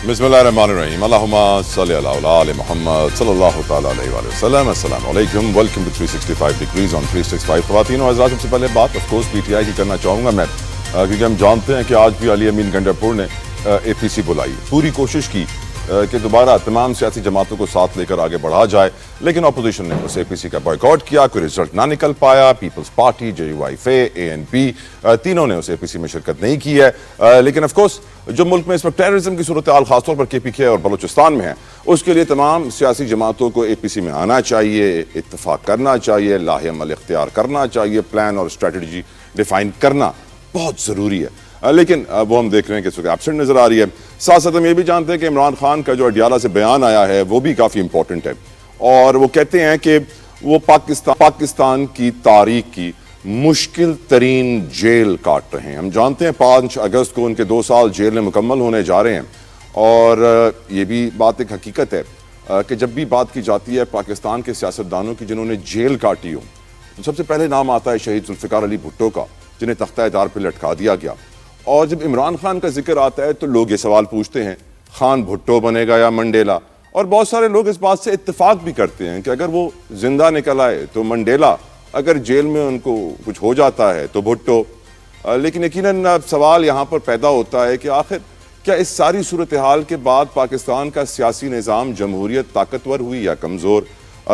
Bismillahirrahmanirrahim. Allahumma salli ala ali Muhammad sallallahu ta'ala alayhi wa sallam. Assalamu alaikum. Welcome to 365 degrees on 365. خواتین و حضرات, سب سے پہلے بات of course P T I کی کرنا چاہوں گا میں, کیونکہ ہم جانتے ہیں کہ آج بھی علی امین گنڈرپور نے اے پی سی بلائی, پوری کوشش کی کہ دوبارہ تمام سیاسی جماعتوں کو ساتھ لے کر آگے بڑھا جائے, لیکن اپوزیشن نے اس اے پی سی کا بائیکاٹ کیا, کوئی رزلٹ نہ نکل پایا. Peoples Party, J U I A, A N P, تینوں نے اس اے پی سی میں شرکت نہیں کی ہے. لیکن آف کورس جو ملک میں اس وقت ٹیررزم کی صورتحال خاص طور پر کے پی کے اور بلوچستان میں ہے, اس کے لیے تمام سیاسی جماعتوں کو اے پی سی میں آنا چاہیے, اتفاق کرنا چاہیے, لاہ عمل اختیار کرنا چاہیے, پلان اور اسٹریٹجی ڈیفائن کرنا بہت ضروری ہے. لیکن وہ ہم دیکھ رہے ہیں کہ اس وقت ایبسنٹ نظر آ رہی ہے. ساتھ ساتھ ہم یہ بھی جانتے ہیں کہ عمران خان کا جو اڈیالہ سے بیان آیا ہے وہ بھی کافی امپورٹنٹ ہے, اور وہ کہتے ہیں کہ وہ پاکستان کی تاریخ کی مشکل ترین جیل کاٹ رہے ہیں. ہم جانتے ہیں 5 اگست کو ان کے 2 سال جیل میں مکمل ہونے جا رہے ہیں, اور یہ بھی بات ایک حقیقت ہے کہ جب بھی بات کی جاتی ہے پاکستان کے سیاستدانوں کی جنہوں نے جیل کاٹی ہو, سب سے پہلے نام آتا ہے شہید ذوالفقار علی بھٹو کا, جنہیں تختہ دار پہ لٹکا دیا گیا. اور جب عمران خان کا ذکر آتا ہے تو لوگ یہ سوال پوچھتے ہیں خان بھٹو بنے گا یا منڈیلا, اور بہت سارے لوگ اس بات سے اتفاق بھی کرتے ہیں کہ اگر وہ زندہ نکل آئے تو منڈیلا, اگر جیل میں ان کو کچھ ہو جاتا ہے تو بھٹو. لیکن یقیناً سوال یہاں پر پیدا ہوتا ہے کہ آخر کیا اس ساری صورتحال کے بعد پاکستان کا سیاسی نظام, جمہوریت طاقتور ہوئی یا کمزور؟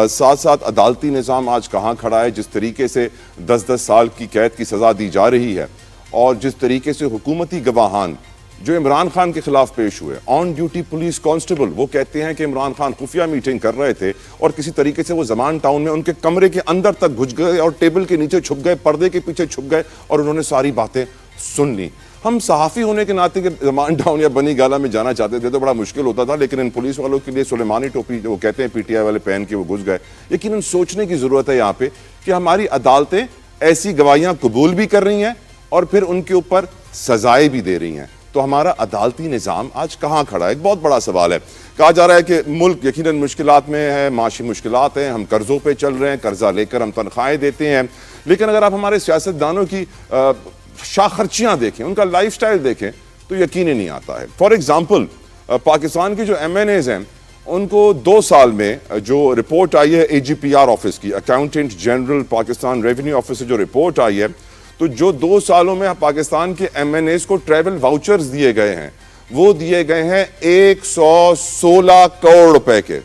ساتھ ساتھ عدالتی نظام آج کہاں کھڑا ہے؟ جس طریقے سے 10-10 سال کی قید کی سزا دی جا رہی ہے, اور جس طریقے سے حکومتی گواہان جو عمران خان کے خلاف پیش ہوئے, آن ڈیوٹی پولیس کانسٹیبل, وہ کہتے ہیں کہ عمران خان خفیہ میٹنگ کر رہے تھے اور کسی طریقے سے وہ زمان ٹاؤن میں ان کے کمرے کے اندر تک گھس گئے اور ٹیبل کے نیچے چھپ گئے, پردے کے پیچھے چھپ گئے, اور انہوں نے ساری باتیں سن لی. ہم صحافی ہونے کے ناطے کہ زمان ٹاؤن یا بنی گالا میں جانا چاہتے تھے تو بڑا مشکل ہوتا تھا, لیکن ان پولیس والوں کے لیے سلیمانی ٹوپی جو وہ کہتے ہیں پی ٹی آئی والے پہن کے وہ گھس گئے. یقیناً سوچنے کی ضرورت ہے یہاں پہ کہ ہماری عدالتیں ایسی گواہیاں قبول بھی کر رہی ہیں اور پھر ان کے اوپر سزائیں بھی دے رہی ہیں, تو ہمارا عدالتی نظام آج کہاں کھڑا ہے؟ ایک بہت بڑا سوال ہے. کہا جا رہا ہے کہ ملک یقیناً مشکلات میں ہے, معاشی مشکلات ہیں, ہم قرضوں پہ چل رہے ہیں, قرضہ لے کر ہم تنخواہیں دیتے ہیں, لیکن اگر آپ ہمارے سیاستدانوں کی شاہ خرچیاں دیکھیں, ان کا لائف سٹائل دیکھیں, تو یقین ہی نہیں آتا ہے. فار ایگزامپل پاکستان کی جو ایم این ایز ہیں ان کو 2 سال میں جو رپورٹ آئی ہے اے جی پی آر آفس کی, accountant general Pakistan revenue office سے جو رپورٹ آئی ہے, تو جو 2 سالوں میں پاکستان کے ایم این ایز کو ٹریول واؤچرز دیے گئے ہیں وہ دیے گئے ہیں 116 کروڑ روپے کے,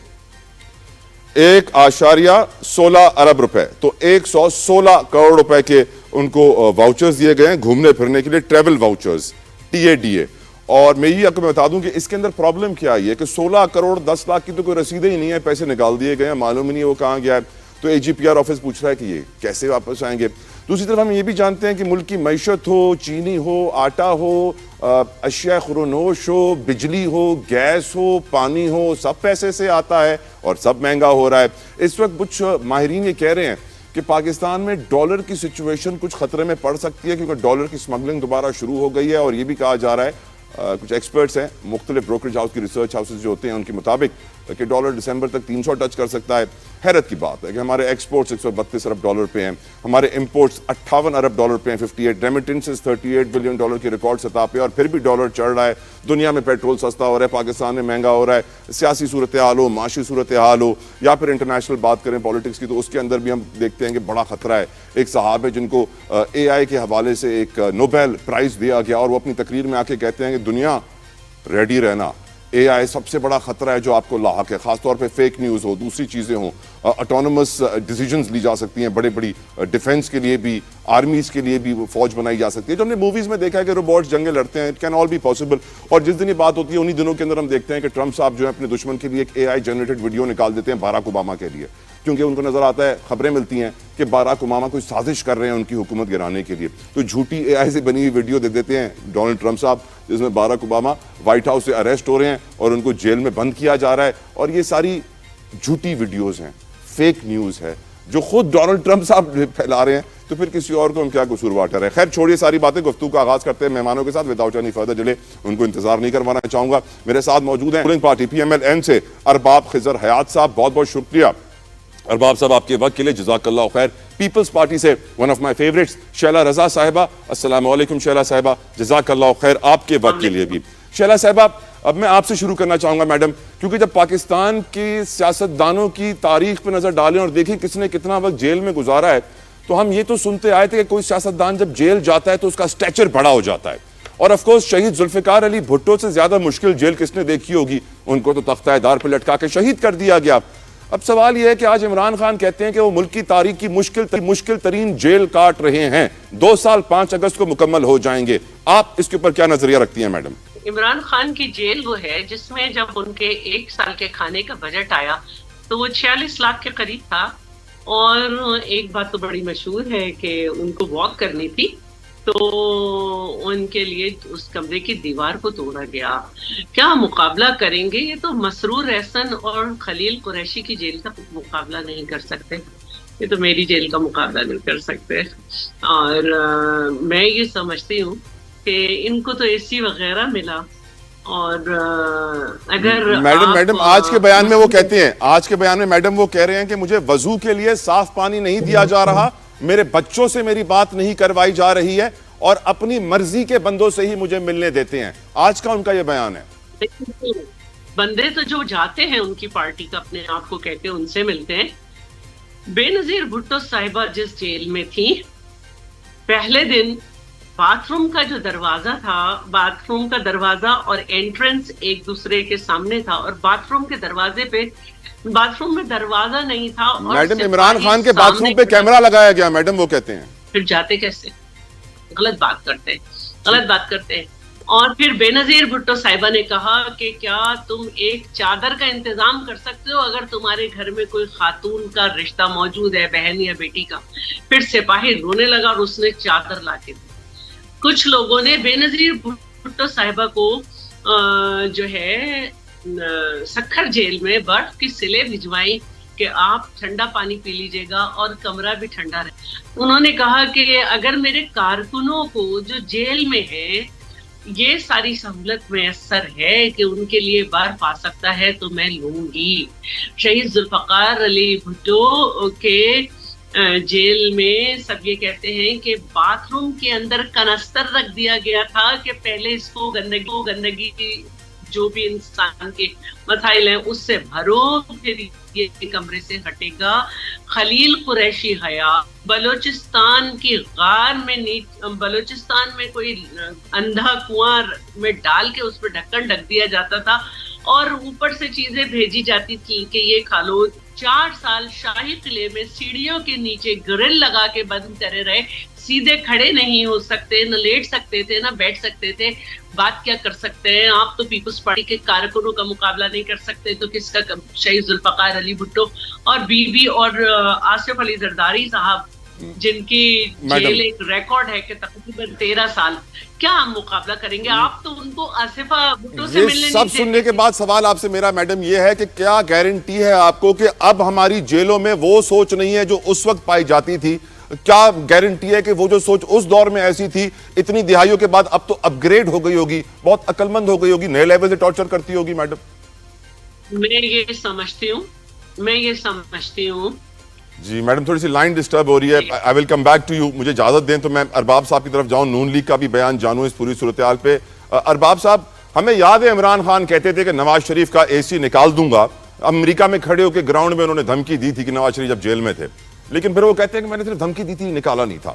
1.16 ارب روپے, تو 116 کروڑ روپے کے ان کو واؤچرز دیے گئے ہیں گھومنے پھرنے کے لیے, travel vouchers, T A D A. اور میں یہ آپ کو بتا دوں کہ اس کے اندر پرابلم کیا ہے کہ 16 کروڑ 10 لاکھ کی تو کوئی رسیدیں ہی نہیں ہے, پیسے نکال دیے گئے ہیں, معلوم ہی نہیں وہ کہاں گیا ہے. تو اے جی پی آر آفس پوچھ رہا ہے کہ یہ کیسے واپس آئیں گے. دوسری طرف ہم یہ بھی جانتے ہیں کہ ملک کی معیشت ہو, چینی ہو, آٹا ہو, اشیاء خورنوش ہو, بجلی ہو, گیس ہو, پانی ہو, سب پیسے سے آتا ہے اور سب مہنگا ہو رہا ہے. اس وقت کچھ ماہرین یہ کہہ رہے ہیں کہ پاکستان میں ڈالر کی سچویشن کچھ خطرے میں پڑ سکتی ہے, کیونکہ ڈالر کی سمگلنگ دوبارہ شروع ہو گئی ہے. اور یہ بھی کہا جا رہا ہے, کچھ ایکسپرٹس ہیں, مختلف بروکریج ہاؤس کی ریسرچ ہاؤسز جو ہوتے ہیں ان کے مطابق کہ ڈالر دسمبر تک 300 ٹچ کر سکتا ہے. حیرت کی بات ہے کہ ہمارے ایکسپورٹس 132 ارب ڈالر پہ ہیں, ہمارے امپورٹس 58 ارب ڈالر پہ ہیں, 58 ریمیٹنسز 38 بلین ڈالر کی ریکارڈ سطح پہ, اور پھر بھی ڈالر چڑھ رہا ہے. دنیا میں پیٹرول سستا ہو رہا ہے, پاکستان میں مہنگا ہو رہا ہے. سیاسی صورتحال ہو, معاشی صورتحال ہو, یا پھر انٹرنیشنل بات کریں پالیٹکس کی, تو اس کے اندر بھی ہم دیکھتے ہیں کہ بڑا خطرہ ہے. ایک صاحب ہے جن کو اے آئی کے حوالے سے ایک نوبیل پرائز دیا گیا, اور وہ اپنی تقریر میں آ کے کہتے ہیں کہ دنیا ریڈی رہنا, اے آئی سب سے بڑا خطرہ ہے جو آپ کو لاحق ہے, خاص طور پہ فیک نیوز ہو, دوسری چیزیں ہوں, آٹونومس ڈیسیجنز لی جا سکتی ہیں, بڑی بڑی ڈیفنس کے لیے بھی, آرمیز کے لیے بھی فوج بنائی جا سکتی ہے. جو ہم نے موویز میں دیکھا ہے کہ روبوٹس جنگیں لڑتے ہیں, it can all be possible. اور جس دن یہ بات ہوتی ہے انہی دنوں کے اندر ہم دیکھتے ہیں کہ ٹرمپ صاحب جو ہے اپنے دشمن کے لیے ایک اے آئی جنریٹڈ ویڈیو نکال دیتے ہیں باراک اوباما کے لیے, کیونکہ ان کو نظر آتا ہے, خبریں ملتی ہیں کہ باراک اوباما کوئی سازش کر رہے ہیں ان کی حکومت گرانے کے لیے, تو جھوٹی اے آئی سے بنی ہوئی ویڈیو دے دیتے ہیں ڈونلڈ ٹرمپ صاحب, جس میں باراک اوباما وائٹ ہاؤس سے اریسٹ ہو رہے ہیں اور ان کو جیل میں بند کیا جا رہا ہے. اور یہ ساری جھوٹی ویڈیوز ہیں, فیک نیوز ہے, جو خود ڈونلڈ ٹرمپ صاحب پھیلا رہے ہیں, تو پھر کسی اور کو ہم کیا قصور واٹر ہے. خیر چھوڑیے ساری باتیں, گفتگو کا آغاز کرتے ہیں مہمانوں کے ساتھ. Without any further delay in کو انتظار نہیں کروانا چاہوں گا. میرے ساتھ موجود ہیں ruling party P M L N سے ارباب خضر حیات صاحب, بہت بہت شکریہ ارباب صاحب آپ کے وقت کے لیے, جزاک اللہ خیر. پیپلز پارٹی سے one of my favourites Sheila Raza صاحبہ, السلام علیکم شیلا صاحبہ, جزاک اللہ خیر آپ کے وقت کے لیے بھی. شیلا صاحبہ اب میں آپ سے شروع کرنا چاہوں گا میڈم، کیونکہ جب پاکستان کی سیاستدانوں کی تاریخ پہ نظر ڈالیں اور دیکھیں کس نے کتنا وقت جیل میں گزارا ہے، تو ہم یہ تو سنتے آئے تھے کہ کوئی سیاستدان جب جیل جاتا ہے تو اس کا سٹیچر بڑا ہو جاتا ہے، اور آف کورس شہید ذوالفقار علی بھٹو سے زیادہ مشکل جیل کس نے دیکھی ہوگی، ان کو تو تختہ دار پہ لٹکا کے شہید کر دیا گیا۔ اب سوال یہ ہے کہ آج عمران خان کہتے ہیں کہ وہ ملک کی تاریخ کی مشکل ترین جیل کاٹ رہے ہیں، 2 سال 5 اگست کو مکمل ہو جائیں گے، آپ اس کے اوپر کیا نظریہ رکھتی ہیں میڈم؟ عمران خان کی جیل وہ ہے جس میں جب ان کے 1 سال کے کھانے کا بجٹ آیا تو وہ 46 لاکھ کے قریب تھا، اور ایک بات تو بڑی مشہور ہے کہ ان کو واک کرنی تھی تو ان کے لیے اس کمرے کی دیوار کو توڑا گیا۔ کیا مقابلہ کریں گے؟ یہ تو مسرور احسن اور خلیل قریشی کی جیل کا مقابلہ نہیں کر سکتے، یہ تو میری جیل کا مقابلہ نہیں کر سکتے۔ اور میں یہ سمجھتی ہوں کہ ان کو تو اے سی وغیرہ ملا، اور اگر میڈم آج کے بیان میں وہ کہتے ہیں، آج کے بیان میں میڈم وہ کہہ رہے ہیں کہ مجھے وضو کے لیے صاف پانی نہیں دیا جا رہا، میرے بچوں سے میری بات نہیں کروائی جا رہی ہے، اور اپنی مرضی کے بندوں سے ہی مجھے ملنے دیتے ہیں، آج کا ان کا یہ بیان ہے۔ بندے تو جو جاتے ہیں ان کی پارٹی کا اپنے آپ کو کہتے ہیں ان سے ملتے ہیں۔ بے نظیر بھٹو صاحبہ جس جیل میں تھی، پہلے دن باتھ روم کا جو دروازہ تھا، باتھ روم کا دروازہ اور انٹرنس ایک دوسرے کے سامنے تھا، اور باتھ روم کے دروازے پہ باتھ روم میں دروازہ نہیں تھا، اور میڈم عمران خان کے باتھ روم پہ کیمرہ لگایا گیا، میڈم وہ کہتے ہیں پھر جاتے کیسے؟ غلط بات کرتے ہیں۔ اور پھر بے نظیر بھٹو صاحبہ نے کہا کہ کیا تم ایک چادر کا انتظام کر سکتے ہو اگر تمہارے گھر میں کوئی خاتون کا رشتہ موجود ہے، بہن یا بیٹی کا؟ پھر سپاہی رونے لگا اور اس نے چادر لا کے دی۔ کچھ لوگوں نے بے نظیر بھٹو صاحبہ کو جو ہے سکھر جیل میں برف کی سلے بھجوائی کہ آپ ٹھنڈا پانی پی لیجئے گا اور کمرہ بھی ٹھنڈا رہے۔ انہوں نے کہا کہ اگر میرے کارکنوں کو جو جیل میں ہے یہ ساری سہولت میسر ہے کہ ان کے لیے برف آ سکتا ہے تو میں لوں گی۔ شہید ذوالفقار علی بھٹو کے جیل میں سب یہ کہتے ہیں کہ باتھ روم کے اندر کنستر رکھ دیا گیا تھا کہ پہلے اس کو گندگی جو بھی انسان کے مسائل ہیں اس سے بھرو، پھر یہ کمرے سے ہٹے گا۔ خلیل قریشی حیا بلوچستان کی غار میں بلوچستان میں کوئی اندھا کنواں میں ڈال کے اس پہ ڈھکن ڈھک دیا جاتا تھا اور اوپر سے چیزیں بھیجی جاتی تھی کہ یہ کھا لو۔ 4 سال شاہی قلعے میں سیڑھیوں کے نیچے گرل لگا کے بند کرے رہے، سیدھے کھڑے نہیں ہو سکتے، نہ لیٹ سکتے تھے نہ بیٹھ سکتے تھے۔ بات کیا کر سکتے ہیں آپ؟ تو پیپلز پارٹی کے کارکنوں کا مقابلہ نہیں کر سکتے تو کس کا؟ شہید ذوالفقار علی بھٹو اور بی بی اور آصف علی زرداری صاحب جن کی جیل ایک ریکارڈ ہے کہ تقریباً 13 سال، کیا ہم مقابلہ کریں گے؟ آپ تو ان کو آصفہ بھٹو سے ملنے نہیں سب سننے کے بعد سوال آپ سے میرا میڈم یہ ہے کہ کیا گارنٹی ہے آپ کو کہ اب ہماری جیلوں میں وہ سوچ نہیں ہے جو اس وقت پائی جاتی تھی؟ کیا گارنٹی ہے کہ وہ جو سوچ اس دور میں ایسی تھی اتنی دہائیوں کے بعد اب تو اپ گریڈ ہو گئی ہوگی، بہت عقل مند ہو گئی ہوگی، نئے لیول سے ٹارچر کرتی ہوگی میڈم؟ میں یہ سمجھتی ہوں جی میڈم تھوڑی سی لائن ڈسٹرب ہو رہی ہے، I will come back to you، مجھے اجازت دیں تو میں ارباب صاحب کی طرف جاؤں، نون لیگ کا بھی بیان جانوں اس پوری صورتحال پہ۔ ارباب صاحب ہمیں یاد ہے عمران خان کہتے تھے کہ نواز شریف کا اے سی نکال دوں گا، امریکہ میں کھڑے ہو کے گراؤنڈ میں انہوں نے دھمکی دی تھی کہ نواز شریف جب جیل میں تھے، لیکن پھر وہ کہتے ہیں کہ میں نے صرف دھمکی دی تھی، نکالا نہیں تھا۔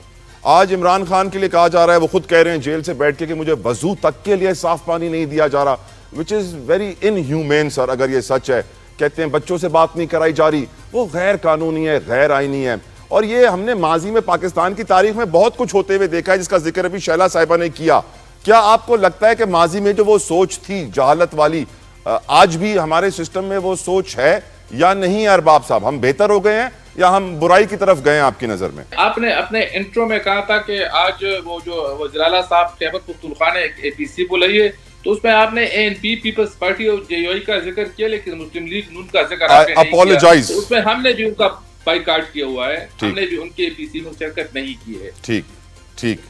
آج عمران خان کے لیے کہا جا رہا ہے، وہ خود کہہ رہے ہیں جیل سے بیٹھ کے کہ مجھے وضو تک کے لیے صاف پانی نہیں دیا جا رہا، which is very inhumane سر اگر یہ سچ ہے۔ کہتے ہیں بچوں سے بات نہیں کرائی جا رہی، وہ غیر قانونی ہے، غیر آئینی ہے، اور یہ ہم نے ماضی میں پاکستان کی تاریخ میں بہت کچھ ہوتے ہوئے دیکھا ہے جس کا ذکر ابھی شیلا صاحبہ نے کیا۔ کیا آپ کو لگتا ہے کہ ماضی میں جو وہ سوچ تھی جہالت والی، آج بھی ہمارے سسٹم میں وہ سوچ ہے یا نہیں؟ ارباب صاحب ہم بہتر ہو گئے ہیں یا ہم برائی کی طرف گئے ہیں آپ کی نظر میں؟ آپ نے اپنے انٹرو میں کہا تھا کہ آج وہ جو وزیر اعلیٰ صاحب خیبر پختونخوا نے اے پی سی بلائی ہے، تو اس میں آپ نے اے این پی پیپلز پارٹی اور جے یو آئی کا ذکر کیا لیکن مسلم لیگ نون کا ذکر آپ نے نہیں کیا۔ اس میں ہم نے بھی ان کا بائیکاٹ کیا ہوا ہے، ہم نے بھی ان کے اے پی سی میں شرکت نہیں کی ہے۔ ٹھیک۔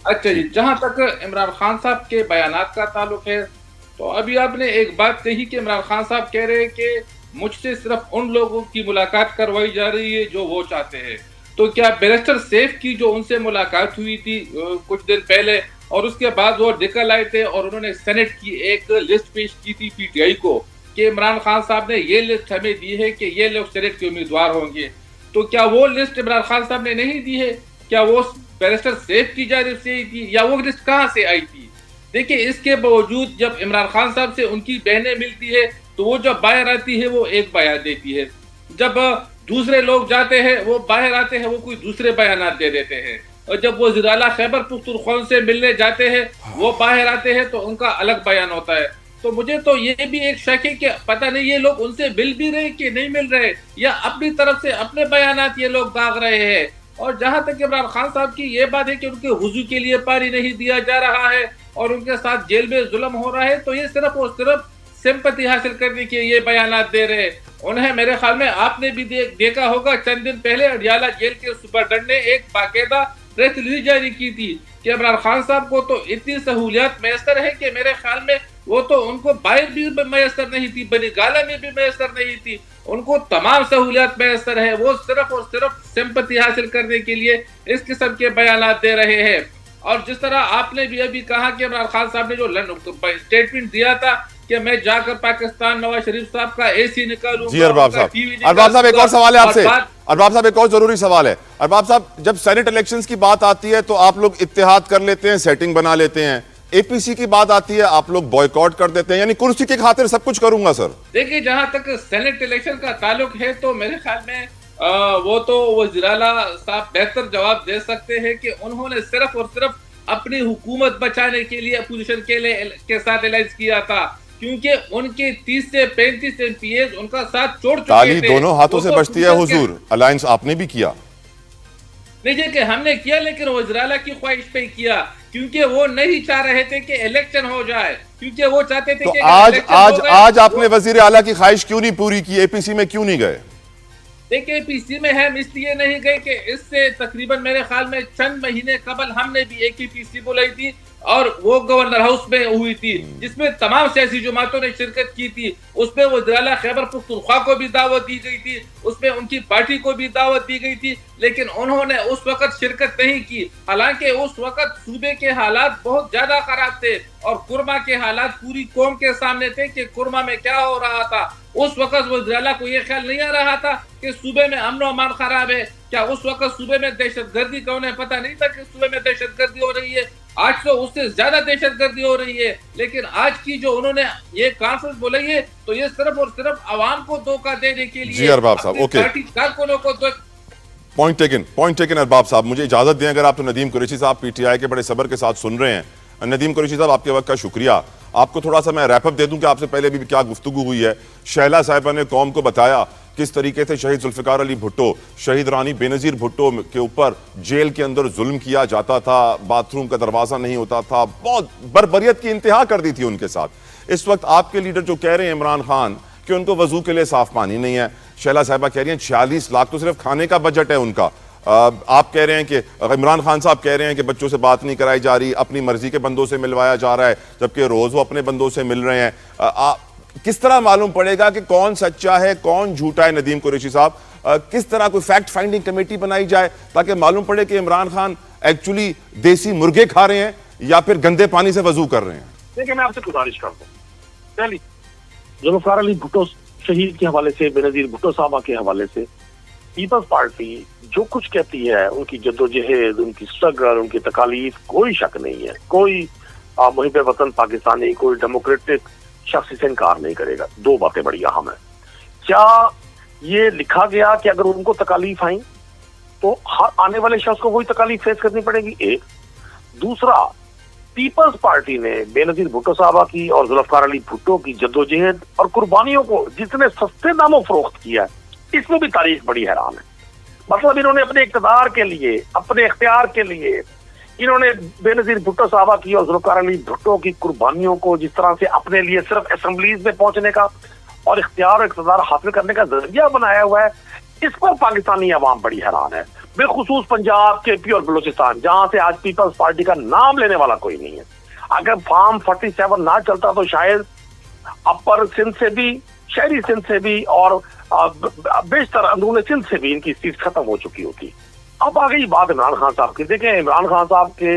اچھا جی، جہاں تک عمران خان صاحب کے بیانات کا تعلق ہے تو ابھی آپ نے ایک بات کہی کہ عمران خان صاحب کہہ رہے ہیں کہ مجھ سے صرف ان لوگوں کی ملاقات کروائی جا رہی ہے جو وہ چاہتے ہیں، تو کیا بیرسٹر سیف کی جو ان سے ملاقات ہوئی تھی کچھ دن پہلے اور اس کے بعد وہ نکل آئے تھے اور انہوں نے سینٹ کی ایک لسٹ پیش کی تھی پی ٹی آئی کو کہ عمران خان صاحب نے یہ لسٹ ہمیں دی ہے کہ یہ لوگ سینٹ کے امیدوار ہوں گے. تو کیا وہ لسٹ عمران خان صاحب نے نہیں دی ہے؟ کیا وہ بیرسٹر سیف کی جانب سے ہی تھی یا وہ لسٹ کہاں سے آئی تھی؟ دیکھیں اس کے باوجود جب عمران خان صاحب سے ان کی بہنیں ملتی ہے تو وہ جب باہر آتی ہے وہ ایک بیان دیتی ہے, جب دوسرے لوگ جاتے ہیں وہ باہر آتے ہیں وہ کوئی دوسرے بیانات دے دیتے ہیں, اور جب وہ وزیر اعلیٰ خیبر پختونخوا سے ملنے جاتے ہیں وہ باہر آتے ہیں تو ان کا الگ بیان ہوتا ہے. تو مجھے تو یہ بھی ایک شک ہے کہ پتہ نہیں یہ لوگ ان سے مل بھی رہے کہ نہیں مل رہے, یا اپنی طرف سے اپنے بیانات یہ لوگ داغ رہے ہیں. اور جہاں تک عمران خان صاحب کی یہ بات ہے کہ ان کے وضو کے لیے پانی نہیں دیا جا رہا ہے اور ان کے ساتھ جیل میں ظلم ہو رہا ہے, تو یہ صرف اور صرف سمپتی حاصل کرنے کے یہ بیانات دے رہے. انہیں میرے خیال میں آپ نے بھی دیکھا ہوگا چند دن پہلے اڈیالہ جیل کے سپرڈنٹ نے ایک باقاعدہ پریس ریلیز جاری کی تھی کہ عمران خان صاحب کو تو اتنی سہولیات میسر ہے کہ میرے خیال میں وہ تو ان کو باہر بھی میسر نہیں تھی, بنی گالہ میں بھی میسر نہیں تھی, ان کو تمام سہولیات میسر ہے, وہ صرف اور صرف سمپتی حاصل کرنے کے لیے اس قسم کے بیانات دے رہے ہیں. اور جس طرح آپ نے بھی ابھی کہا کہ عمران خان صاحب نے جو اسٹیٹمنٹ دیا تھا کہ میں جا کر پاکستان نواز شریف صاحب کا اے سی نکالوں. جی ارباب صاحب, ارباب صاحب ایک اور سوال ہے آپ سے, ارباب صاحب ایک اور ضروری سوال ہے. ارباب صاحب جب سینٹ الیکشنز کی بات آتی ہے تو آپ لوگ اتحاد کر لیتے ہیں, سیٹنگ بنا لیتے ہیں, اے پی سی کی بات آتی ہے آپ لوگ بوائیکاٹ کر دیتے ہیں, یعنی کرسی کی خاطر سب کچھ کروں گا سر. دیکھیں جہاں تک سینٹ الیکشن کا تعلق ہے تو میرے خیال میں وہ تو وزیر اعلیٰ صاحب بہتر جواب دے سکتے ہیں کہ انہوں نے صرف اور صرف اپنی حکومت بچانے کے لیے اپوزیشن کے ساتھ الائنس کیا تھا, کیونکہ ان کے 30 سے 35 ایم پی ایز ان کا ساتھ چھوڑ چکے تھے. تالی دونوں ہاتھوں سے بچتی ہے حضور, الائنس آپ نے بھی کیا نہیں کہ ہم نے کیا, لیکن وزیر اعلیٰ کی خواہش پہ کیا, کیونکہ وہ نہیں چاہ رہے تھے کہ الیکشن ہو جائے, کیونکہ وہ چاہتے تھے کہ آج آپ نے وزیر اعلیٰ کی خواہش کیوں نہیں پوری کی, اے پی سی میں کیوں نہیں گئے؟ دیکھیں پی سی میں ہم اس لیے نہیں گئے کہ اس سے تقریباً میرے خیال میں چند مہینے قبل ہم نے بھی ایک ہی پی سی بلائی تھی اور وہ گورنر ہاؤس میں ہوئی تھی جس میں تمام سیاسی جماعتوں نے شرکت کی تھی. اس میں وزیر اعلیٰ خیبر پختونخوا کو بھی دعوت دی گئی تھی, اس میں ان کی پارٹی کو بھی دعوت دی گئی تھی, لیکن انہوں نے اس وقت شرکت نہیں کی. حالانکہ اس وقت صوبے کے حالات بہت زیادہ خراب تھے اور کرما کے حالات پوری قوم کے سامنے تھے کہ کرما میں کیا ہو رہا تھا. اس وقت وزیر اعلیٰ کو یہ خیال نہیں آ رہا تھا کہ صوبے میں امن و امان خراب ہے. کیا اس وقت صوبے میں دہشت گردی کا انہیں پتہ نہیں تھا کہ صوبے میں دہشت گردی ہو رہی ہے؟ آج تو اس سے زیادہ دہشت گردی ہو رہی ہے. لیکن آج کی جو انہوں نے یہ کانفرنس بولی ہے تو یہ صرف اور صرف عوام کو دھوکہ دینے کے لیے, جی ارباب صاحب اوکے, کارکنوں کو پوائنٹ ٹیکن. ارباب صاحب مجھے اجازت دیں, اگر آپ تو ندیم قریشی صاحب پی ٹی آئی کے بڑے صبر کے ساتھ سن رہے ہیں. ندیم قریشی صاحب آپ کے وقت کا شکریہ. آپ کو تھوڑا سا میں ریپ اپ دے دوں کہ آپ سے پہلے بھی کیا گفتگو ہوئی ہے. شہلا صاحبہ نے قوم کو بتایا کس طریقے سے شہید ذوالفقار علی بھٹو, شہید رانی بے نظیر بھٹو کے اوپر جیل کے اندر ظلم کیا جاتا تھا, باتھ روم کا دروازہ نہیں ہوتا تھا, بہت بربریت کی انتہا کر دی تھی ان کے ساتھ. اس وقت آپ کے لیڈر جو کہہ رہے ہیں عمران خان کہ ان کو وضو کے لیے صاف پانی نہیں ہے, شہلا صاحبہ کہہ رہی ہیں 46 لاکھ تو صرف کھانے کا بجٹ ہے ان کا. آپ کہہ رہے ہیں کہ عمران خان صاحب کہہ رہے ہیں کہ بچوں سے بات نہیں کرائی جا رہی, اپنی مرضی کے بندوں سے ملوایا جا رہا ہے, جبکہ روز وہ اپنے بندوں سے مل رہے ہیں. کس طرح معلوم پڑے گا کہ کون سچا ہے کون جھوٹا ہے؟ ندیم قریشی صاحب کس طرح کوئی فیکٹ فائنڈنگ کمیٹی بنائی جائے تاکہ معلوم پڑے کہ عمران خان ایکچولی دیسی مرغے کھا رہے ہیں یا پھر گندے پانی سے وضو کر رہے ہیں؟ دیکھیں میں آپ سے گزارش کرتا ہوں, پہلی ذوالفقار علی بھٹو شہید کے حوالے سے, بے نظیر بھٹو صاحبہ کے حوالے سے پیپلز پارٹی جو کچھ کہتی ہے, ان کی جدوجہد, ان کی اسٹرگل, ان کی تکالیف, کوئی شک نہیں ہے. کوئی محب وطن پاکستانی, کوئی ڈیموکریٹک شخص سے انکار نہیں کرے گا. دو باتیں بڑی اہم ہیں. کیا یہ لکھا گیا کہ اگر ان کو تکالیف آئیں تو ہر آنے والے شخص کو وہی تکالیف فیس کرنی پڑے گی؟ ایک. دوسرا, پیپلز پارٹی نے بے نظیر بھٹو صاحبہ کی اور ذوالفقار علی بھٹو کی جدوجہد اور قربانیوں کو جتنے سستے داموں فروخت کیا ہے, اس میں بھی تاریخ بڑی حیران ہے. مطلب انہوں نے اپنے اقتدار کے لیے, اپنے اختیار کے لیے انہوں نے بے نظیر بھٹو صاحبہ کی اور ذوالفقار علی بھٹو کی قربانیوں کو جس طرح سے اپنے لیے صرف اسمبلیز میں پہنچنے کا اور اختیار اور اقتدار حاصل کرنے کا ذریعہ بنایا ہوا ہے, اس پر پاکستانی عوام بڑی حیران ہے. بالخصوص پنجاب, کے پی اور بلوچستان, جہاں سے آج پیپلز پارٹی کا نام لینے والا کوئی نہیں ہے. اگر فارم 47 نہ چلتا تو شاید اپر سندھ سے بھی, شہری سندھ سے بھی اور بیشتر اندرون سندھ سے بھی ان کی سیٹ ختم ہو چکی ہوتی. اب آ گئی بات عمران خان صاحب کی. دیکھیں عمران خان صاحب کے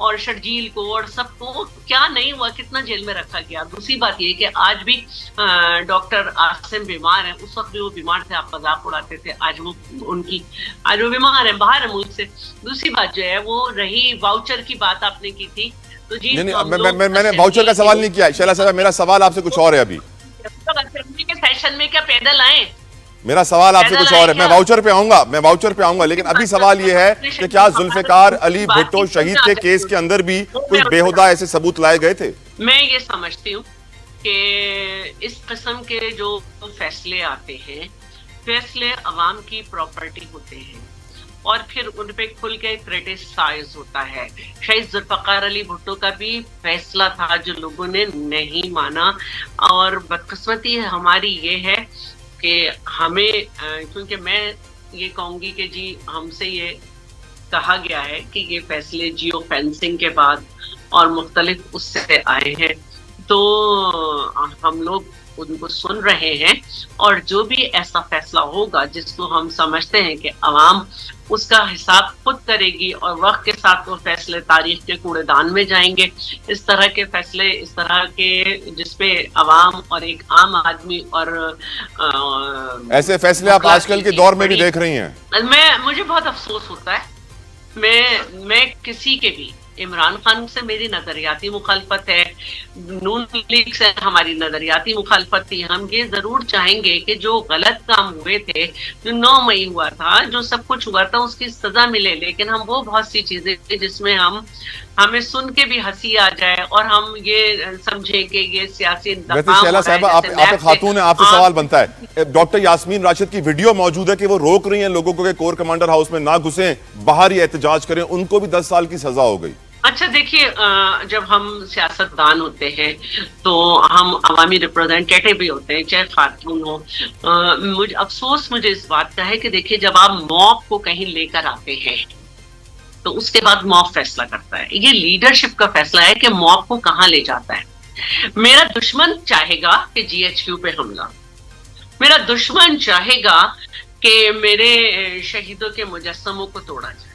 اور شرجیل کو اور سب کو کیا نہیں ہوا, کتنا جیل میں رکھا گیا. دوسری بات یہ کہ آج بھی ڈاکٹر عاصم بیمار ہیں, اس وقت بھی وہ بیمار تھے, آپ مذاق اڑاتے تھے, آج وہ بیمار ہیں, باہر ہیں ملک سے. دوسری بات جو ہے وہ رہی واؤچر کی بات آپ نے کی تھی, تو جی میں نے واؤچر کا سوال نہیں کیا شیلا صاحب, میرا سوال آپ سے کچھ اور ہے. ابھی فیشن میں کیا پیدل آئیں, میرا سوال آپ سے کچھ اور ہے, میں واؤچر پہ آؤں گا, لیکن ابھی سوال یہ ہے کہ کیا ذوالفقار علی بھٹو شہید کے کیس کے اندر بھی کوئی بےہودہ ایسے ثبوت لائے گئے تھے؟ میں یہ سمجھتی ہوں کہ اس قسم کے جو فیصلے آتے ہیں, فیصلے عوام کی پراپرٹی ہوتے ہیں اور پھر ان پہ کھل کے کریٹیسائز ہوتا ہے. شہید ذوالفقار علی بھٹو کا بھی فیصلہ تھا جو لوگوں نے نہیں مانا, اور بدقسمتی ہماری یہ ہے کہ ہمیں, کیونکہ میں یہ کہوں گی کہ جی ہم سے یہ کہا گیا ہے کہ یہ فیصلے جیو فینسنگ کے بعد اور مختلف اس سے آئے ہیں, تو ہم لوگ ان کو سن رہے ہیں, اور جو بھی ایسا فیصلہ ہوگا جس کو ہم سمجھتے ہیں کہ عوام اس کا حساب خود کرے گی, اور وقت کے ساتھ وہ فیصلے تاریخ کے کوڑے دان میں جائیں گے. اس طرح کے فیصلے, اس طرح کے جس پہ عوام اور ایک عام آدمی اور ایسے فیصلے آپ آج کل کے دور میں بھی دیکھ رہی ہیں. مجھے بہت افسوس ہوتا ہے. میں کسی کے بھی, عمران خان سے میری نظریاتی مخالفت ہے, نون لیگ سے ہماری نظریاتی مخالفت تھی. ہم یہ ضرور چاہیں گے کہ جو غلط کام ہوئے تھے, جو 9 مئی ہوا تھا, جو سب کچھ ہوا تھا, اس کی سزا ملے, لیکن ہم وہ بہت سی چیزیں جس میں ہمیں سن کے بھی ہنسی آ جائے اور ہم یہ سمجھیں کہ یہ سیاسی انتقام. شیلا صاحبہ, آپ خاتون ہیں, آپ سے سوال بنتا ہے. ڈاکٹر یاسمین راشد کی ویڈیو موجود ہے کہ وہ روک رہی ہیں لوگوں کو کہ کور کمانڈر ہاؤس میں نہ گھسیں, باہر ہی احتجاج کریں. ان کو بھی 10 سال کی سزا ہو گئی. اچھا دیکھیے, جب ہم سیاست دان ہوتے ہیں تو ہم عوامی ریپرزینٹیٹیو بھی ہوتے ہیں, چاہے خاتون ہو. مجھے اس بات کا ہے کہ دیکھیے, جب آپ موب کو کہیں لے کر آتے ہیں تو اس کے بعد موب فیصلہ کرتا ہے. یہ لیڈرشپ کا فیصلہ ہے کہ موب کو کہاں لے جاتا ہے. میرا دشمن چاہے گا کہ GHQ پہ حملہ, میرا دشمن چاہے گا کہ میرے شہیدوں کے مجسموں کو توڑا جائے,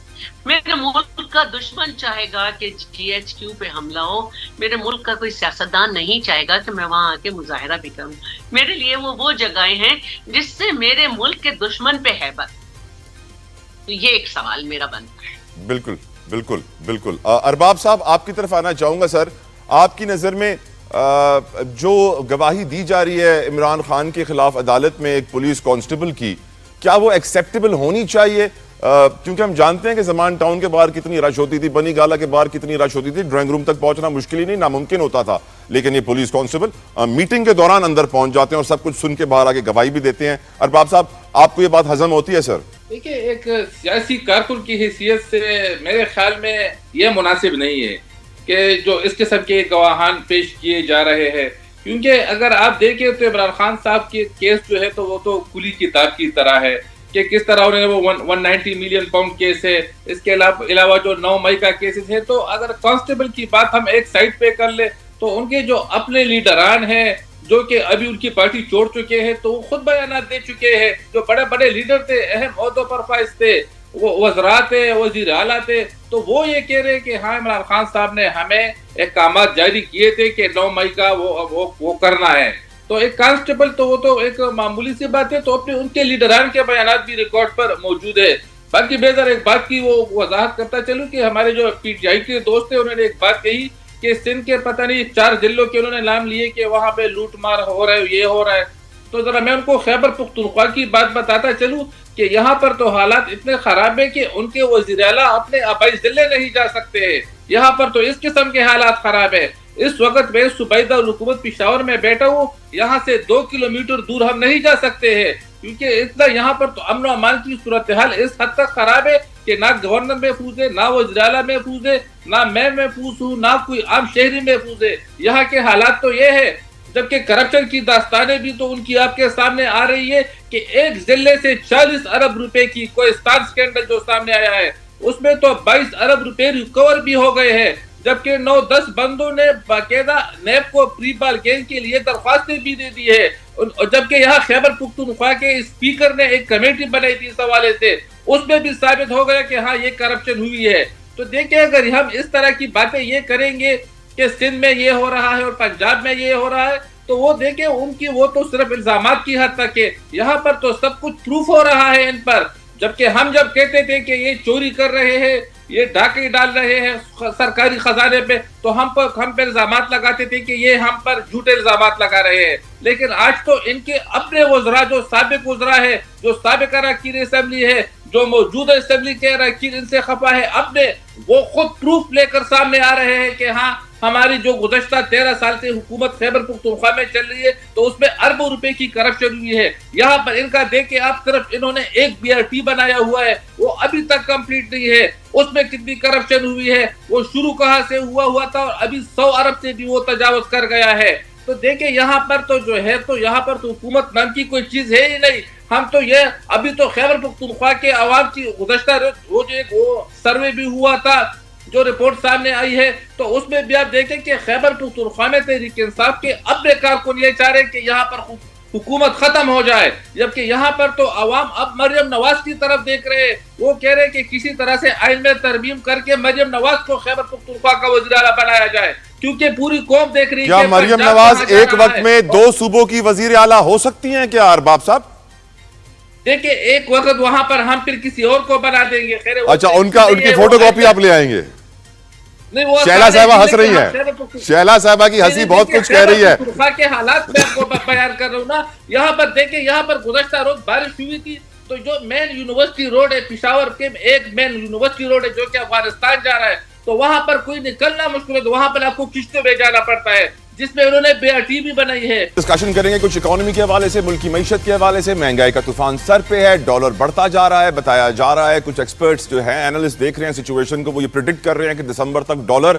میرے ملک کا دشمن چاہے گا کہ GHQ پہ حملہ ہو, میرے ملک کا کوئی سیاستدان نہیں چاہے گا کہ میں وہاں آ کے مظاہرہ بھی کروں. میرے لیے وہ جگہیں ہیں جس سے میرے ملک کے دشمن پہ ہیبت. تو یہ ایک سوال میرا بنتا ہے. بالکل بالکل بالکل. ارباب صاحب, آپ کی طرف آنا چاہوں گا. سر, آپ کی نظر میں جو گواہی دی جا رہی ہے عمران خان کے خلاف عدالت میں ایک پولیس کانسٹیبل کی, کیا وہ ایکسیپٹیبل ہونی چاہیے؟ کیونکہ ہم جانتے ہیں کہ زمان ٹاؤن کے باہر کتنی رش ہوتی تھی, بنی گالا کے باہر کتنی رش ہوتی تھی, ڈرائنگ روم تک پہنچنا مشکل ہی نہیں, ناممکن ہوتا تھا. لیکن یہ پولیس کانسٹیبل میٹنگ کے دوران اندر پہنچ جاتے ہیں اور سب کچھ سن کے باہر آ کے گواہی بھی دیتے ہیں. ارباب صاحب, آپ کو یہ بات ہضم ہوتی ہے؟ سر دیکھیں, ایک سیاسی کارکن کی حیثیت سے میرے خیال میں یہ مناسب نہیں ہے کہ جو اس قسم کے گواہان پیش کیے جا رہے ہیں, کیونکہ اگر آپ دیکھیں تو عمران خان صاحب کے کیس جو ہے تو وہ تو کھلی کتاب کی طرح ہے کہ کس طرح انہوں نے وہ 190 ملین پاؤنڈ کیس ہے. اس کے علاوہ جو 9 مئی کا کیسز ہے, تو اگر کانسٹیبل کی بات ہم ایک سائڈ پہ کر لیں تو ان کے جو اپنے لیڈران ہیں جو کہ ابھی ان کی پارٹی چھوڑ چکے ہیں, تو وہ خود بیانات دے چکے ہیں. جو بڑے بڑے لیڈر تھے, اہم عہدوں پر فائز تھے, وہ وزراء تھے, وزیر اعلیٰ تھے, تو وہ یہ کہہ رہے کہ ہاں عمران خان صاحب نے ہمیں احکامات جاری کیے تھے کہ 9 مئی کا وہ کرنا ہے. تو ایک کانسٹیبل تو وہ تو ایک معمولی سی بات ہے, تو اپنے ان کے لیڈران کے بیانات بھی ریکارڈ پر موجود ہے. باقی بہتر ایک بات کی وہ وضاحت کرتا چلوں کہ ہمارے جو PTI کے دوست ہیں انہوں نے ایک بات کہی کہ سندھ کے پتہ نہیں 4 ضلعوں کے انہوں نے نام لیے کہ وہاں پہ لوٹ مار ہو رہا ہے, یہ ہو رہا ہے. تو ذرا میں ان کو خیبر پختونخوا کی بات بتاتا چلوں کہ یہاں پر تو حالات اتنے خراب ہیں کہ ان کے وزیر اعلیٰ اپنے آبائی ضلع نہیں جا سکتے ہیں. یہاں پر تو اس قسم کے حالات خراب ہیں. اس وقت میں صوبائی دارالحکومت پشاور میں بیٹھا ہوں, یہاں سے 2 کلومیٹر دور ہم نہیں جا سکتے ہیں, کیونکہ اتنا یہاں پر تو امن و امان کی صورتحال اس حد تک خراب ہے کہ نہ گورنر محفوظ ہے, نہ وزیر اعلیٰ محفوظ ہے, نہ میں محفوظ ہوں, نہ کوئی عام شہری محفوظ ہے. یہاں کے حالات تو یہ ہے, جبکہ کرپشن کی داستانیں بھی تو ان کی آپ کے سامنے آ رہی ہے کہ ایک ضلع سے 40 ارب روپے کی کوہستان اسکینڈل جو سامنے آیا ہے, اس میں تو 22 ارب روپے ریکور بھی ہو گئے ہیں, جبکہ 9-10 بندوں نے باقاعدہ نیب کو پری بال گیم کے لیے درخواستیں بھی دے دی ہے. جبکہ یہاں خیبر پختونخوا کے اسپیکر نے ایک کمیٹی بنائی تھی اس حوالے سے, اس میں بھی ثابت ہو گیا کہ ہاں یہ کرپشن ہوئی ہے. تو دیکھیں اگر ہم اس طرح کی باتیں یہ کریں گے کہ سندھ میں یہ ہو رہا ہے اور پنجاب میں یہ ہو رہا ہے، تو وہ دیکھیں ان کی وہ تو صرف الزامات کی حد تک ہے، یہاں پر تو سب کچھ پروف ہو رہا ہے ان پر. جبکہ ہم جب کہتے تھے کہ یہ چوری کر رہے ہیں، یہ ڈاکے ڈال رہے ہیں سرکاری خزانے پہ، تو ہم پہ الزامات لگاتے تھے کہ یہ ہم پر جھوٹے الزامات لگا رہے ہیں. لیکن آج تو ان کے اپنے وزراء، جو سابق وزراء ہے، جو سابق اراکین اسمبلی ہے، جو موجودہ اسمبلی کے اراکین ان سے خفا ہے، اپنے وہ خود پروف لے کر سامنے آ رہے ہیں کہ ہاں ہماری جو گزشتہ 13 سال سے حکومت خیبر پختونخوا میں چل رہی ہے تو اس میں اربوں روپے کی کرپشن ہوئی ہے. یہاں پر ان کا دیکھیں آپ، صرف انہوں نے ایک BRT بنایا ہوا ہے، وہ ابھی تک کمپلیٹ نہیں ہے، اس میں کتنی کرپشن ہوئی ہے، وہ شروع کہاں سے ہوا تھا اور ابھی 100 ارب سے بھی وہ تجاوز کر گیا ہے. تو دیکھیں یہاں پر تو جو ہے، تو یہاں پر تو حکومت نام کی کوئی چیز ہے ہی نہیں. ہم تو یہ ابھی تو خیبر پختونخوا کے عوام کی گزشتہ وہ جو ایک وہ سروے بھی ہوا تھا، جو رپورٹ سامنے آئی ہے، تو اس میں بھی آپ دیکھیں کہ خیبر پختونخوا میں تحریک انصاف کے اب کارکن یہ چاہ رہے ہیں کہ یہاں پر حکومت ختم ہو جائے، جبکہ یہاں پر تو عوام اب مریم نواز کی طرف دیکھ رہے ہیں. وہ کہہ رہے ہیں کہ کسی طرح سے آئین میں ترمیم کر کے مریم نواز کو خیبر پختونخوا کا وزیر اعلیٰ بنایا جائے، کیونکہ پوری قوم دیکھ رہی ہے. کیا مریم نواز ایک وقت میں 2 صوبوں کی وزیر اعلیٰ ہو سکتی ہیں کیا ارباب صاحب؟ دیکھیں ایک وقت وہاں پر ہم پھر کسی اور کو بنا دیں گے. اچھا، ان کی فوٹو کاپی آپ لے آئیں گے؟ شیلا صاحبہ ہنس رہی ہیں، شیلا صاحبہ کی ہنسی بہت کچھ کہہ رہی ہے. کے حالات میں آپ کو بیان کر رہا ہوں نا. یہاں پر دیکھیں، یہاں پر گزشتہ روز بارش ہوئی تھی، تو جو مین یونیورسٹی روڈ ہے پشاور کے، ایک مین یونیورسٹی روڈ ہے جو کہ افغانستان جا رہا ہے، تو وہاں پر کوئی نکلنا مشکل ہے، تو وہاں پر آپ کو کشتوں میں جانا پڑتا ہے، جس میں انہوں نے BRT بھی بنائی ہے. ڈسکشن کریں گے کچھ اکانومی کے حوالے سے، ملکی معیشت کے حوالے سے. مہنگائی کا طوفان سر پہ ہے، ڈالر بڑھتا جا رہا ہے، بتایا جا رہا ہے، کچھ ایکسپرٹس جو ہیں، اینالسٹ دیکھ رہے ہیں سچویشن کو، وہ یہ پریڈکٹ کر رہے ہیں کہ دسمبر تک ڈالر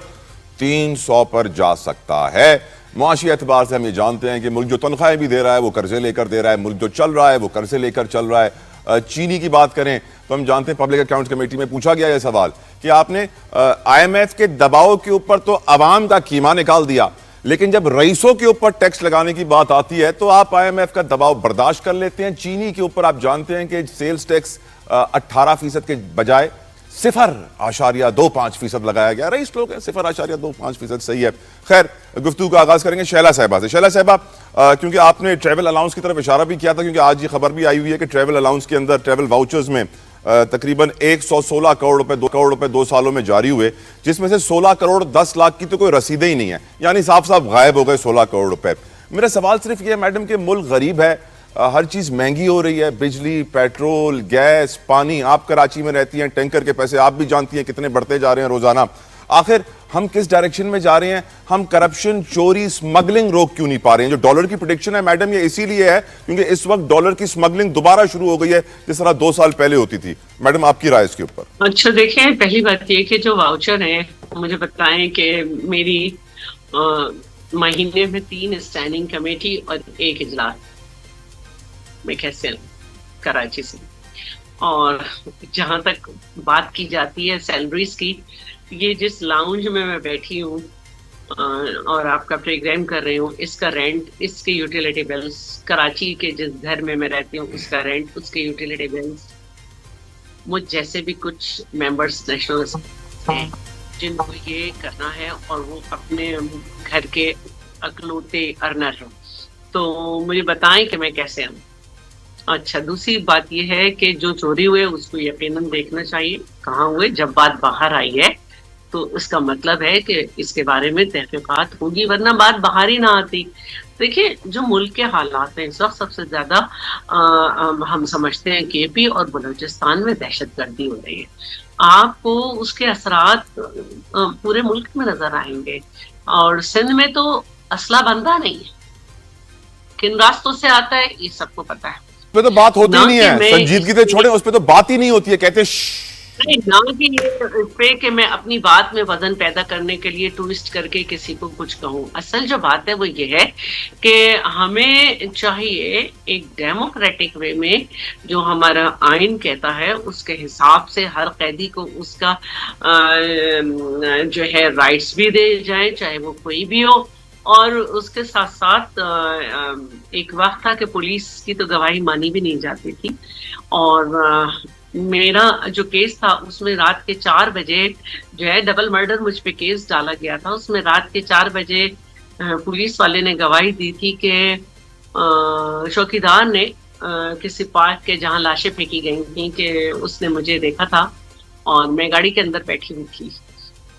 300 پر جا سکتا ہے. معاشی اعتبار سے ہم یہ جانتے ہیں کہ ملک جو تنخواہیں بھی دے رہا ہے وہ قرضے لے کر دے رہا ہے، ملک جو چل رہا ہے وہ قرضے لے کر چل رہا ہے. چینی کی بات کریں تو ہم جانتے ہیں پبلک اکاؤنٹس کمیٹی میں پوچھا گیا یہ سوال کہ آپ نے IMF کے دباؤ کے اوپر تو عوام کا کیما نکال دیا، لیکن جب رئیسوں کے اوپر ٹیکس لگانے کی بات آتی ہے تو آپ IMF کا دباؤ برداشت کر لیتے ہیں. چینی کے اوپر آپ جانتے ہیں کہ سیلز ٹیکس 18% کے بجائے 0.25% لگایا گیا. رئیس لوگ ہیں، 0.25% صحیح ہے. خیر، گفتگو کا آغاز کریں گے شیلا صاحبہ سے. شیلا صاحبہ، کیونکہ آپ نے ٹریول الاؤنس کی طرف اشارہ بھی کیا تھا، کیونکہ آج یہ خبر بھی آئی ہوئی ہے کہ ٹریول الاؤنس کے اندر ٹریول واؤچرز میں تقریباً 116 کروڑ روپے 2 سالوں میں جاری ہوئے، جس میں سے 16 کروڑ 10 لاکھ کی تو کوئی رسیدیں ہی نہیں ہیں، یعنی صاف غائب ہو گئے 16 کروڑ روپے. میرا سوال صرف یہ ہے میڈم کہ ملک غریب ہے، ہر چیز مہنگی ہو رہی ہے، بجلی، پیٹرول، گیس، پانی. آپ کراچی میں رہتی ہیں، ٹینکر کے پیسے آپ بھی جانتی ہیں کتنے بڑھتے جا رہے ہیں روزانہ. آخر ہم کس ڈائریکشن میں جا رہے ہیں؟ ہم کرپشن، چوری، سمگلنگ روک کیوں نہیں پا رہے ہیں؟ جو ڈالر کی پریڈکشن ہے میڈم، یہ اسی لیے ہے کیونکہ اس وقت ڈالر کی سمگلنگ دوبارہ شروع ہو گئی ہے جس طرح 2 سال پہلے ہوتی تھی. میڈم آپ کی رائے اس کے اوپر؟ اچھا دیکھیں، پہلی بات یہ کہ جو واؤچر ہیں، مجھے بتائیں کہ میری مہینے میں 3 اسٹینڈنگ کمیٹی اور 1 اجلاس میں کیسے کراچی سے. اور جہاں تک بات کی جاتی ہے سیلریز کی، یہ جس لاؤنج میں بیٹھی ہوں اور آپ کا پروگرام کر رہی ہوں، اس کا رینٹ، اس کے یوٹیلیٹی بلز، کراچی کے جس گھر میں رہتی ہوں اس کا رینٹ، اس کے یوٹیلیٹی بلز، مجھ جیسے بھی کچھ ممبرز نیشنل ہیں جن کو یہ کرنا ہے اور وہ اپنے گھر کے اکلوتے ارنر ہیں، تو مجھے بتائیں کہ میں کیسے ہوں. اچھا، دوسری بات یہ ہے کہ جو چوری ہوئے اس کو یقیناً دیکھنا چاہیے کہاں ہوئے. جب بات باہر آئی ہے تو اس کا مطلب ہے کہ اس کے بارے میں تحقیقات ہوگی، ورنہ بات باہر ہی نہ آتی. دیکھیں، جو ملک کے حالات ہیں اس وقت سب سے زیادہ ہم سمجھتے ہیں کہ AP اور بلوچستان میں دہشت گردی ہو رہی ہے. آپ کو اس کے اثرات پورے ملک میں نظر آئیں گے. اور سندھ میں تو اسلحہ بندہ نہیں ہے، کن راستوں سے آتا ہے یہ سب کو پتا ہے. اس پہ تو بات ہوتی نہیں ہے، سنجیدگی سے چھوڑیں، اس پہ تو بات ہی نہیں ہوتی ہے. کہتے نہیں، نہ کہ اس پہ کہ میں اپنی بات میں وزن پیدا کرنے کے لیے ٹویسٹ کر کے کسی کو کچھ کہوں. اصل جو بات ہے وہ یہ ہے کہ ہمیں چاہیے ایک ڈیموکریٹک وے میں جو ہمارا آئین کہتا ہے اس کے حساب سے ہر قیدی کو اس کا جو ہے رائٹس بھی دے جائیں، چاہے وہ کوئی بھی ہو. اور اس کے ساتھ ساتھ ایک وقت تھا کہ پولیس کی تو گواہی مانی بھی نہیں جاتی تھی، اور میرا جو کیس تھا اس میں رات کے 4 بجے جو ہے ڈبل مرڈر مجھ پہ کیس ڈالا گیا تھا. اس میں رات کے 4 بجے پولیس والے نے گواہی دی تھی کہ چوکیدار نے کسی پارک کے جہاں لاشیں پھینکی گئی تھیں کہ اس نے مجھے دیکھا تھا اور میں گاڑی کے اندر بیٹھی ہوئی تھی.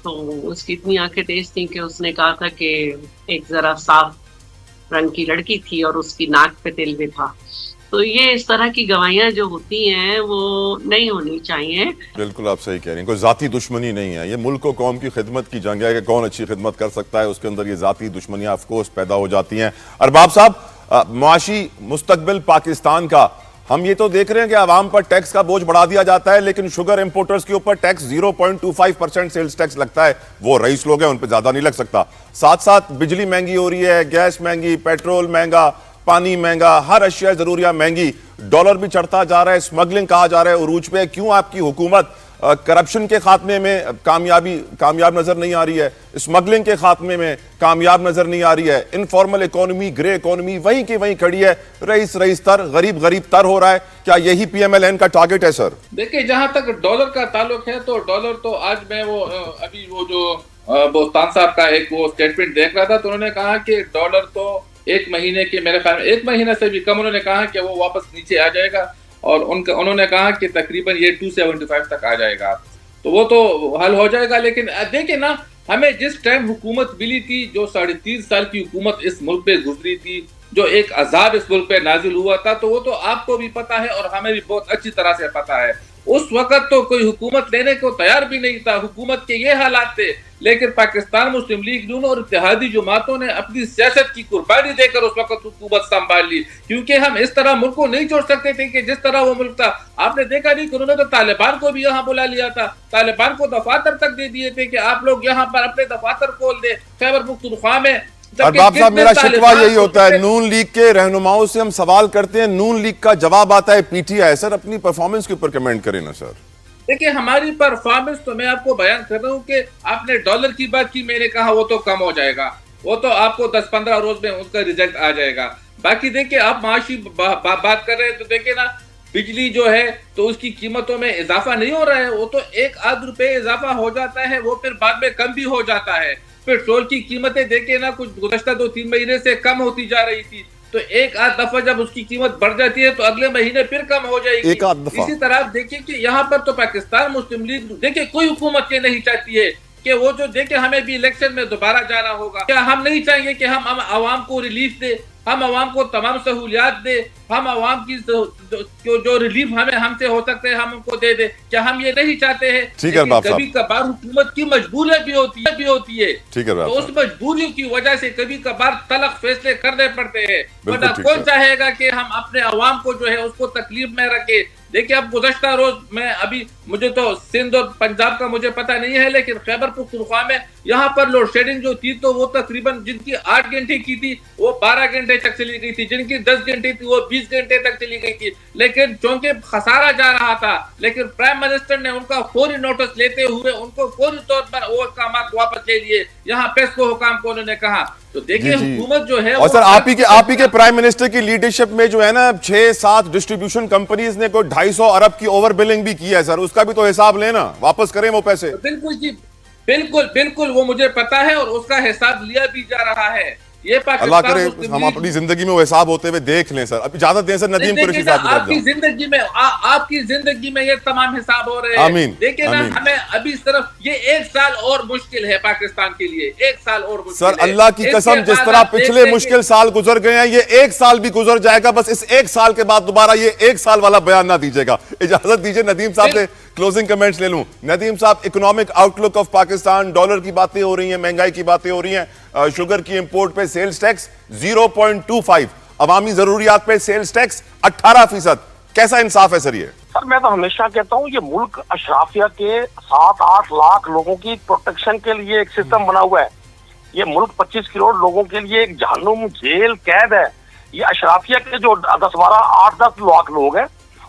تو اس کی اتنی آنکھیں تیز تھیں کہ اس نے کہا تھا کہ ایک ذرا صاف رنگ کی لڑکی تھی اور اس کی ناک پہ تل بھی تھا. تو یہ اس طرح کی گواہیاں جو ہوتی ہیں وہ نہیں ہونی چاہیے. بالکل آپ صحیح کہہ رہی ہیں, کوئی ذاتی دشمنی نہیں ہے, یہ ملک و قوم کی خدمت کی جنگ ہے کہ کون اچھی خدمت کر سکتا ہے, اس کے اندر یہ ذاتی دشمنیاں آف کورس پیدا ہو جاتی ہیں. ارباب صاحب, معاشی مستقبل پاکستان کا ہم یہ تو دیکھ رہے ہیں کہ عوام پر ٹیکس کا بوجھ بڑھا دیا جاتا ہے, لیکن شوگر امپورٹرز کے اوپر ٹیکس 0.25% سیلز ٹیکس لگتا ہے. وہ رئیس لوگ ہیں, ان پہ زیادہ نہیں لگ سکتا. ساتھ ساتھ بجلی مہنگی ہو رہی ہے, گیس مہنگی, پیٹرول مہنگا, پانی مہنگا, ہر اشیاء ضروریات مہنگی, ڈالر بھی چڑھتا جا رہا ہے, اسمگلنگ کہا جا رہا ہے عروج پہ. کیوں آپ کی حکومت کرپشن کے خاتمے میں کامیاب نظر نہیں آ رہی ہے, اسمگلنگ کے خاتمے میں کامیاب نظر نہیں آ رہی ہے, انفارمل اکانومی, گرے اکانومی وہیں کی وہیں کھڑی ہے, رئیس تر, غریب تر ہو رہا ہے. کیا یہی پی ایم ایل این کا ٹارگٹ ہے سر؟ دیکھیں, جہاں تک ڈالر کا تعلق ہے تو ڈالر تو آج میں ابھی وہ جو بوستان صاحب کا ایک وہ اسٹیٹمنٹ دیکھ رہا تھا, تو انہوں نے کہا کہ ڈالر تو ایک مہینے کے, میرے خیال میں 1 مہینہ سے بھی کم, انہوں نے کہا کہ وہ واپس نیچے آ جائے گا, اور انہوں نے کہا کہ تقریباً یہ 275 تک آ جائے گا, تو وہ تو حل ہو جائے گا. لیکن دیکھیں نا, ہمیں جس ٹائم حکومت ملی تھی, جو 3.5 سال کی حکومت اس ملک پہ گزری تھی, جو ایک عذاب اس ملک پہ نازل ہوا تھا, تو وہ تو آپ کو بھی پتا ہے اور ہمیں بھی بہت اچھی طرح سے پتا ہے. اس وقت تو کوئی حکومت لینے کو تیار بھی نہیں تھا, حکومت کے یہ حالات تھے, لیکن پاکستان مسلم لیگ نون اور اتحادی جماعتوں نے اپنی سیاست کی قربانی دے کر اس وقت حکومت سنبھال لی, کیونکہ ہم اس طرح ملک کو نہیں چھوڑ سکتے تھے کہ جس طرح وہ ملک تھا. آپ نے دیکھا نہیں کہ انہوں نے تو طالبان کو بھی یہاں بلا لیا تھا, طالبان کو دفاتر تک دے دیے تھے کہ آپ لوگ یہاں پر اپنے دفاتر کھول دیں خیبر پختونخوا میں. ارباب صاحب, میرا شکوہ یہی ہوتا ہے, نون لیگ کے رہنماؤں سے ہم سوال کرتے ہیں, نون لیگ کا جواب آتا ہے پی ٹی آئی. سر اپنی پرفارمنس کے اوپر کمنٹ کریں نا سر. دیکھیں, ہماری پرفارمنس تو میں آپ کو بیان کر رہا ہوں کہ آپ نے ڈالر کی بات کی, میں نے کہا وہ تو کم ہو جائے گا, وہ تو آپ کو 10-15 روز میں اس کا ریزلٹ آ جائے گا. باقی دیکھیں, آپ معاشی بات کر رہے ہیں, تو دیکھیں نا, بجلی جو ہے تو اس کی قیمتوں میں اضافہ نہیں ہو رہا ہے, وہ تو 1-8 روپے اضافہ ہو جاتا ہے, وہ پھر بعد میں کم بھی ہو جاتا ہے. پیٹرول کی قیمتیں دیکھیں نا, کچھ گزشتہ 2-3 مہینے سے کم ہوتی جا رہی تھی, تو 1-8 دفعہ جب اس کی قیمت بڑھ جاتی ہے تو اگلے مہینے پھر کم ہو جائے گی. اسی طرح دیکھیں کہ یہاں پر تو پاکستان مسلم لیگ, دیکھیں کوئی حکومت یہ نہیں چاہتی ہے کہ وہ جو دیکھیں ہمیں بھی الیکشن میں دوبارہ جانا ہوگا. کیا ہم نہیں چاہیں گے کہ ہم عوام کو ریلیف دے, ہم عوام کو تمام سہولیات دے, ہم عوام کی جو ریلیف ہم سے ہو سکتے ہیں ہم ان کو دے دے؟ کیا ہم یہ نہیں چاہتے ہیں؟ کبھی کبھار حکومت کی مجبوریاں بھی ہوتی ہے, تو اس مجبوریوں کی وجہ سے کبھی کبھار تلخ فیصلے کرنے پڑتے ہیں, ورنہ کون چاہے گا کہ ہم اپنے عوام کو جو ہے اس کو تکلیف میں رکھے. دیکھیں, اب گزشتہ روز میں ابھی مجھے تو سندھ اور پنجاب کا مجھے پتہ نہیں ہے, لیکن خیبر پختونخوا میں یہاں پر لوڈ شیڈنگ جو تھی تو وہ تقریباً جن کی 8 گھنٹے کی تھی وہ 12 گھنٹے تک چلی گئی تھی, جن کی 10 گھنٹے تھی وہ 20 گھنٹے تک چلی گئی تھی. لیکن چونکہ خسارہ جا رہا تھا, لیکن پرائم منسٹر نے ان کا فوری نوٹس لیتے ہوئے ان کو فوری طور پر وہ احکامات واپس لے لیے. یہاں پیسکو حکام کو انہوں نے کہا, تو دیکھیں حکومت جو ہے, اور سر آپ ہی کے پرائم منسٹر کی لیڈرشپ میں جو ہے نا 6-7 ڈسٹریبیوشن کمپنیز نے کوئی 250 ارب کی اوور بلنگ بھی کی ہے سر, اس کا بھی تو حساب لینا, واپس کریں وہ پیسے. بالکل جی, بالکل وہ مجھے پتا ہے اور اس کا حساب لیا بھی جا رہا ہے. اللہ کرے ہم اپنی زندگی میں وہ حساب ہوتے ہوئے دیکھ لیں سر. اب اجازت دیں سر, ندیم قریشی صاحب آپ کی زندگی میں یہ تمام حساب ہو رہے ہیں. دیکھیں نا, ہمیں ابھی صرف یہ 1 سال اور مشکل ہے پاکستان کے لیے, 1 سال اور مشکل ہے. سر اللہ کی قسم, جس طرح پچھلے مشکل سال گزر گئے ہیں, یہ 1 سال بھی گزر جائے گا. بس اس 1 سال کے بعد دوبارہ یہ 1 سال والا بیان نہ دیجیے گا. اجازت دیجیے ندیم صاحب سے کلوزنگ کمنٹس لے لوں. ندیم صاحب, economic outlook of Pakistan, dollar کی باتیں ہو رہی ہیں, مہنگائی کی باتیں ہو رہی ہیں, شوگر کی امپورٹ پہ سیلز ٹیکس 0.25, عوامی ضروریات پہ سیلز ٹیکس 18%. کیسا انصاف ہے سر یہ؟ سر میں تو ہمیشہ کہتا ہوں یہ ملک اشرافیہ کے 7-8 لاکھ لوگوں کی پروٹیکشن کے لیے ایک سسٹم بنا ہوا ہے. یہ ملک 25 کروڑ لوگوں کے لیے ایک جہنم جیل قید ہے. یہ اشرافیہ کے جو 10-12-8-10 لاکھ لوگ ہیں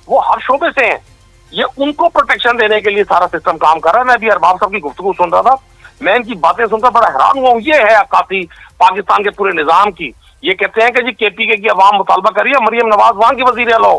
وہ ہر شعبے سے ہیں, یہ ان کو پروٹیکشن دینے کے لیے سارا سسٹم کام کر رہا ہے. میں ابھی ارباب صاحب کی گفتگو سن رہا تھا, میں ان کی باتیں سن کر بڑا حیران ہوا ہوں. یہ ہے عکاسی پاکستان کے پورے نظام کی. یہ کہتے ہیں کہ جی کے پی کے کی عوام مطالبہ کر رہی ہے, مریم نواز وہاں کی وزیر اعلیٰ ہو,